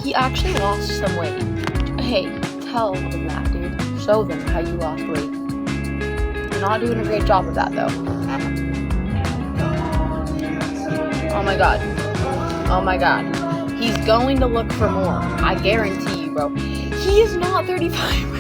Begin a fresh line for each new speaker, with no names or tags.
He actually lost some weight. Hey, tell them that, dude. Show them how you lost weight. You're not doing a great job of that, though. Oh my god. Oh my god. He's going to look for more. I guarantee you, bro. He is not 35